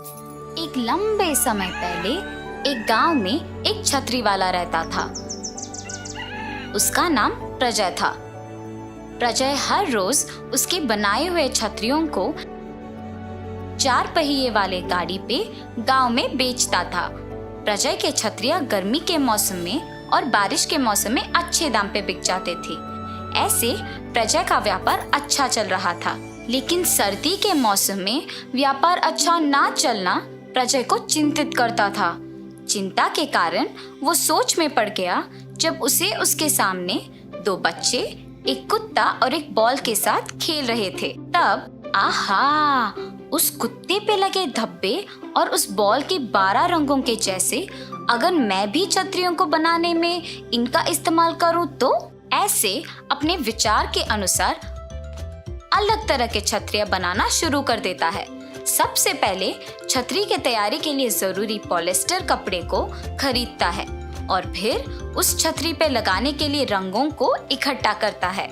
एक लंबे समय पहले एक गांव में एक छतरी वाला रहता था। उसका नाम प्रजय था। प्रजय हर रोज उसके बनाए हुए छतरियों को 4 पहिए वाले गाड़ी पे गांव में बेचता था। प्रजय के छतरियां गर्मी के मौसम में और बारिश के मौसम में अच्छे दाम पे बिक जाते थे। ऐसे प्रजय का व्यापार अच्छा चल रहा था। लेकिन सर्दी के मौसम में व्यापार अच्छा ना चलना प्रजय को चिंतित करता था। चिंता के कारण वो सोच में पड़ गया जब उसे उसके सामने 2 बच्चे, एक कुत्ता और एक बॉल के साथ खेल रहे थे। तब आहा, उस कुत्ते पे लगे धब्बे और उस बॉल के 12 रंगों के जैसे अगर मैं भी छतरियों को बनाने में इनका इस्तेमाल करूं तो ऐसे अपने विचार के अनुसार अलग तरह के छतरियां बनाना शुरू कर देता है। सबसे पहले छतरी के तैयारी के लिए जरूरी पॉलिएस्टर कपड़े को खरीदता है और फिर उस छतरी पे लगाने के लिए रंगों को इकट्ठा करता है।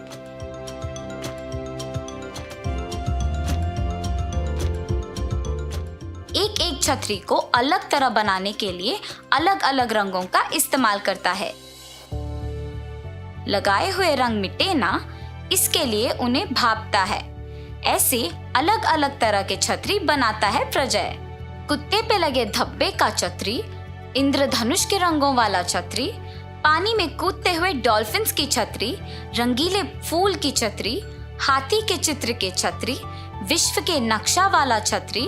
एक एक छतरी को अलग तरह बनाने के लिए अलग अलग रंगों का इस्तेमाल करता है। लगाए हुए रंग मिटे ना, इसके लिए उन्हें भापता है। ऐसे अलग अलग तरह के छतरी बनाता है प्रजय। कुत्ते पे लगे धब्बे का छतरी, इंद्रधनुष के रंगों वाला छतरी, पानी में कूदते हुए डॉल्फिन्स की छतरी, रंगीले फूल की छतरी, हाथी के चित्र के छतरी, विश्व के नक्शा वाला छतरी,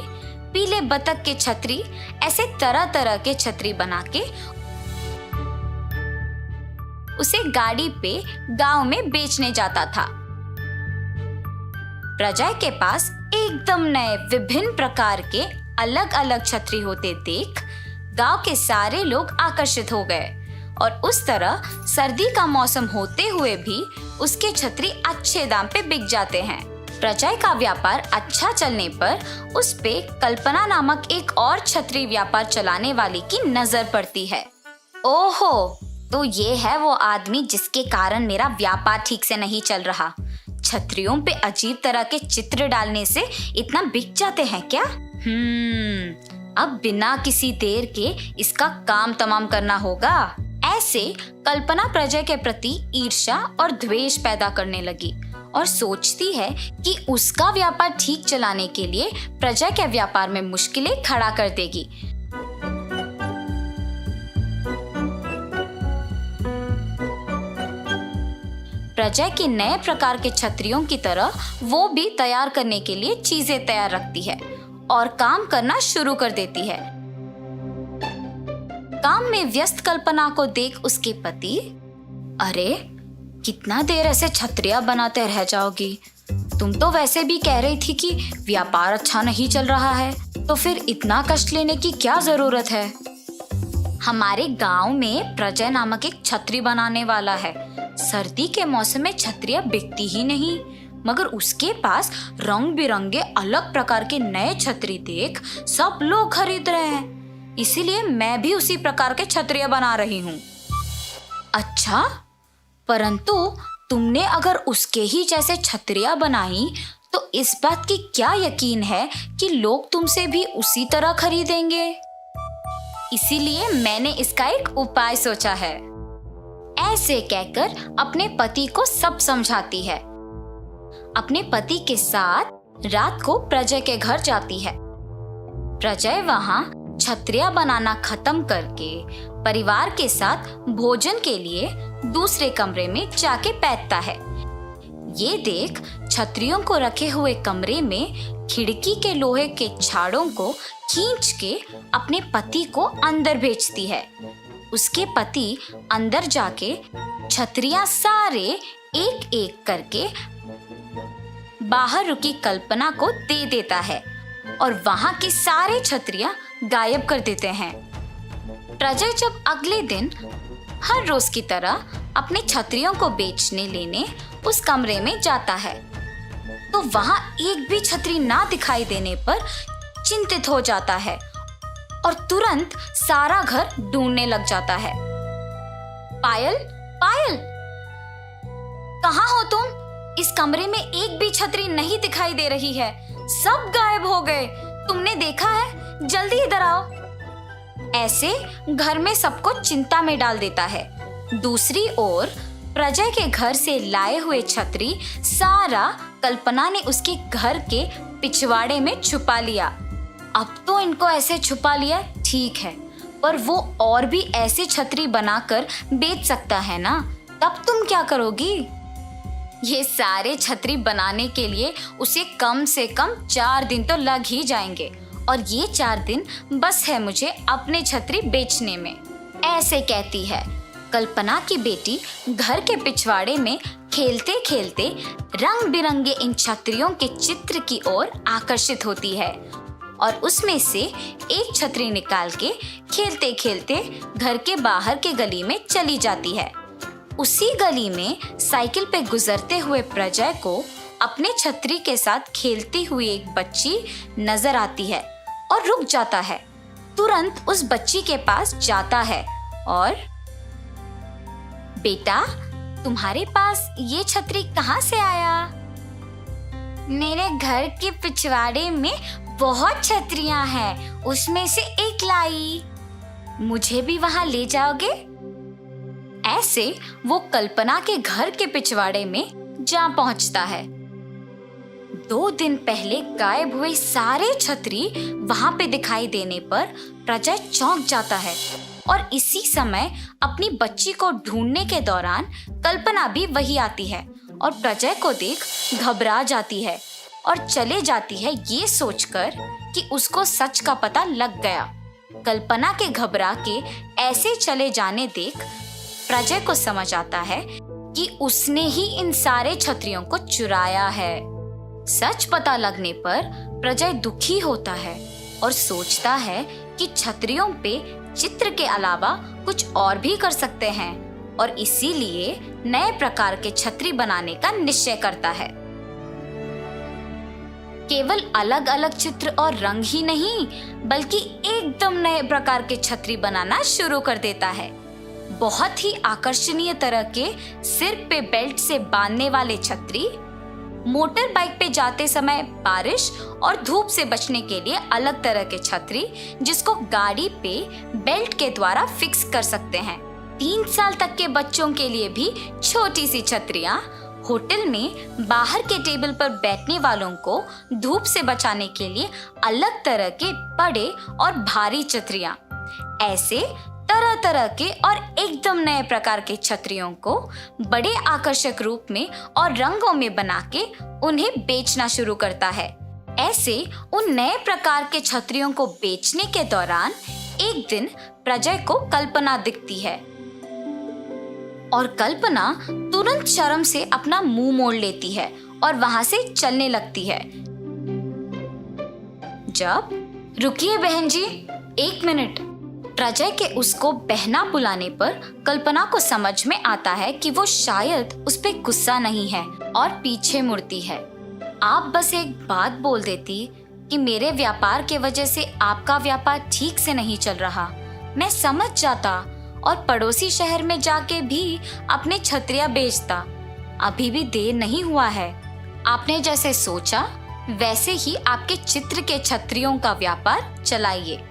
पीले बतख के छतरी, ऐसे तरह तरह के छतरी बना के उसे गाड़ी पे गांव में बेचने जाता था। प्रजय के पास एकदम नए विभिन्न प्रकार के अलग अलग छतरी होते देख गांव के सारे लोग आकर्षित हो गए और उस तरह सर्दी का मौसम होते हुए भी उसके छतरी अच्छे दाम पे बिक जाते हैं। प्रजय का व्यापार अच्छा चलने पर उस पे कल्पना नामक एक और छतरी व्यापार चलाने वाली की नजर पड़ती है। ओहो, तो ये है वो आदमी जिसके कारण मेरा व्यापार ठीक से नहीं चल रहा। छतरियों पे अजीब तरह के चित्र डालने से इतना बिक जाते हैं क्या? अब बिना किसी देर के इसका काम तमाम करना होगा। ऐसे कल्पना प्रजय के प्रति ईर्ष्या और द्वेष पैदा करने लगी और सोचती है कि उसका व्यापार ठीक चलाने के लिए प्रजय के व्यापार में मुश्किलें खड़ा कर देगी। प्रजय की नए प्रकार के छतरियों की तरह वो भी तैयार करने के लिए चीजें तैयार रखती है और काम करना शुरू कर देती है। काम में व्यस्त कल्पना को देख उसके पति, अरे कितना देर ऐसे छतरियां बनाते रह जाओगी? तुम तो वैसे भी कह रही थी कि व्यापार अच्छा नहीं चल रहा है, तो फिर इतना कष्ट लेने की क्या जरूरत है? हमारे गांव में प्रजय नामक एक छतरी बनाने वाला है। सर्दी के मौसम में छतरियां बिकती ही नहीं, मगर उसके पास रंग बिरंगे अलग प्रकार के नए छतरी देख सब लोग खरीद रहे हैं। इसीलिए मैं भी उसी प्रकार के छतरियां बना रही हूँ। अच्छा, परंतु तुमने अगर उसके ही जैसे छतरियां बनाई तो इस बात की क्या यकीन है कि लोग तुमसे भी उसी तरह खरीदेंगे? इसीलिए मैंने इसका एक उपाय सोचा है। ऐसे कहकर अपने पति को सब समझाती है। अपने पति के साथ रात को प्रजय के घर जाती है। प्रजय वहां छतरियां बनाना खत्म करके परिवार के साथ भोजन के लिए दूसरे कमरे में जाके बैठता है। ये देख छतरियों को रखे हुए कमरे में खिड़की के लोहे के छाड़ों को खींच के अपने पति को अंदर भेजती है। उसके पति अंदर जाके छतरियां सारे एक एक करके बाहर रुकी कल्पना को दे देता है और वहां की सारे छतरियां गायब कर देते हैं। प्रजय जब अगले दिन हर रोज की तरह अपनी छतरियों को बेचने लेने उस कमरे में जाता है तो वहां एक भी छतरी ना दिखाई देने पर चिंतित हो जाता है और तुरंत सारा घर ढूंढने लग जाता है। पायल, पायल, कहाँ हो तुम? इस कमरे में एक भी छतरी नहीं दिखाई दे रही है, सब गायब हो गए। तुमने देखा है जल्दी इधर आओ। ऐसे घर में सबको चिंता में डाल देता है। दूसरी ओर प्रजय के घर से लाए हुए छतरी सारा कल्पना ने उसके घर के पिछवाड़े में छुपा लिया। अब तो इनको ऐसे छुपा लिया ठीक है, पर वो और भी ऐसे छतरी बनाकर बेच सकता है ना, तब तुम क्या करोगी? ये सारे छतरी बनाने के लिए उसे कम से कम 4 दिन तो लग ही जाएंगे, और ये 4 दिन बस है मुझे अपने छतरी बेचने में, ऐसे कहती है। कल्पना की बेटी घर के पिछवाड़े में खेलते खेलते रंग बिरंगे इन छतरियों के चित्र की ओर आकर्षित होती है और उसमें से एक छतरी निकाल के खेलते खेलते घर के बाहर के गली में चली जाती है। उसी गली में साइकिल पे गुजरते हुए प्रजय को अपने छतरी के साथ खेलती हुई एक बच्ची नजर आती है और रुक जाता है। तुरंत उस बच्ची के पास जाता है और बेटा, तुम्हारे पास ये छतरी कहाँ से आया? मेरे घर के पिछवाड़े में बहुत छतरियां हैं, उसमें से एक लाई। मुझे भी वहां ले जाओगे? ऐसे वो कल्पना के घर के पिछवाड़े में जा पहुंचता है। 2 दिन पहले गायब हुए सारे छतरी वहां पे दिखाई देने पर प्रजय चौंक जाता है और इसी समय अपनी बच्ची को ढूंढने के दौरान कल्पना भी वही आती है और प्रजय को देख घबरा जाती है और चले जाती है ये सोचकर कि उसको सच का पता लग गया। कल्पना के घबरा के ऐसे चले जाने देख प्रजय को समझ आता है कि उसने ही इन सारे छतरियों को चुराया है। सच पता लगने पर प्रजय दुखी होता है और सोचता है कि छतरियों पे चित्र के अलावा कुछ और भी कर सकते हैं और इसीलिए नए प्रकार के छतरी बनाने का निश्चय करता है। केवल अलग अलग चित्र और रंग ही नहीं, बल्कि एकदम नए प्रकार के छतरी बनाना शुरू कर देता है। बहुत ही आकर्षणीय तरह के सिर पे बेल्ट से बांधने वाले छतरी, मोटर बाइक पे जाते समय बारिश और धूप से बचने के लिए अलग तरह के छतरी जिसको गाड़ी पे बेल्ट के द्वारा फिक्स कर सकते हैं। 3 साल तक के बच्चों के लिए भी छोटी सी छतरियां, होटल में बाहर के टेबल पर बैठने वालों को धूप से बचाने के लिए अलग तरह के बड़े और भारी छतरियां। ऐसे तरह तरह के और एकदम नए प्रकार के छतरियों को बड़े आकर्षक रूप में और रंगों में बना के उन्हें बेचना शुरू करता है। ऐसे उन नए प्रकार के छतरियों को बेचने के दौरान एक दिन प्रजय को कल्पना दिखती है और कल्पना तुरंत शर्म से अपना मुंह मोड़ लेती है और वहां से चलने लगती है। जब रुकिए बहन जी, 1 मिनट। प्रजय के उसको बहना बुलाने पर कल्पना को समझ में आता है कि वो शायद उस पे गुस्सा नहीं है और पीछे मुड़ती है। आप बस एक बात बोल देती कि मेरे व्यापार के वजह से आपका व्यापार ठीक से नहीं चल रहा, मैं समझ जाता और पड़ोसी शहर में जाके भी अपने छतरियां बेचता। अभी भी देर नहीं हुआ है। आपने जैसे सोचा वैसे ही आपके चित्र के छतरियों का व्यापार चलाइए।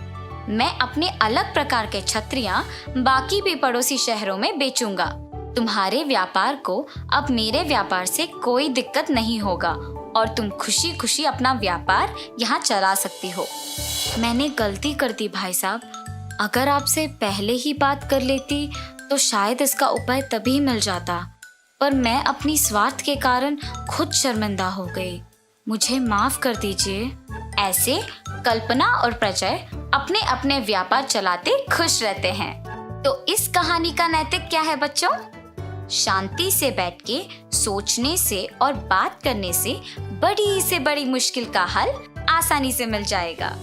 मैं अपने अलग प्रकार के छतरियां बाकी भी पड़ोसी शहरों में बेचूंगा। तुम्हारे व्यापार को अब मेरे व्यापार से कोई दिक्कत नहीं होगा और तुम खुशी खुशी अपना व्यापार यहाँ चला सकती हो। मैंने गलती कर दी भाई साहब, अगर आपसे पहले ही बात कर लेती तो शायद इसका उपाय तभी मिल जाता, पर मैं अपनी स्वार्थ के कारण खुद शर्मिंदा हो गई, मुझे माफ कर दीजिए। ऐसे कल्पना और प्रजय अपने अपने व्यापार चलाते खुश रहते हैं। तो इस कहानी का नैतिक क्या है बच्चों? शांति से बैठ के सोचने से और बात करने से बड़ी से बड़ी मुश्किल का हल आसानी से मिल जाएगा।